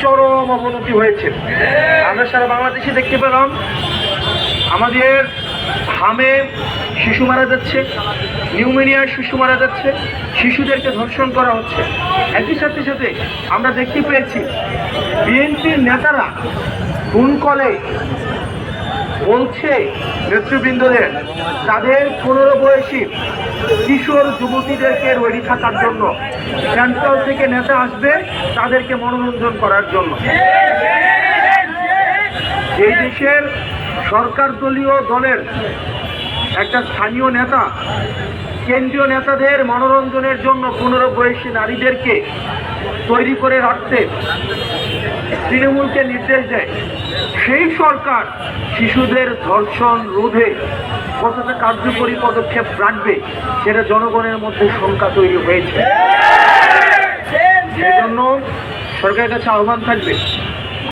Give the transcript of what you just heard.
চরম অবনতি হয়েছে। আমরা সারা বাংলাদেশে দেখতে পেলাম আমাদের হামে শিশু মারা যাচ্ছে, নিউমোনিয়ায় শিশু মারা যাচ্ছে, শিশুদেরকে ধর্ষণ করা হচ্ছে। একই সাথে সাথে আমরা দেখতে পেয়েছি বিএনপির নেতারা ফোন কলে বলছে নেতৃবৃন্দদের তাদের 15 বয়সী কিশোর যুবতীদেরকে রেডি থাকার জন্য, সেন্ট্রাল থেকে নেতা আসবে তাদেরকে মনোরঞ্জন করার জন্য। এই দেশের সরকার দলীয় দলের একটা স্থানীয় নেতা কেন্দ্রীয় নেতাদের মনোরঞ্জনের জন্য 15 বয়সী নারীদেরকে তৈরি করে রাখতে তৃণমূলকে নির্দেশ দেয়। সেই সরকার শিশুদের ধর্ষণ রোধে কতটা কার্যকরী পদক্ষেপ রাখবে সেটা জনগণের মধ্যে শঙ্কা তৈরি হয়েছে। সেজন্য সরকারের কাছে আহ্বান থাকবে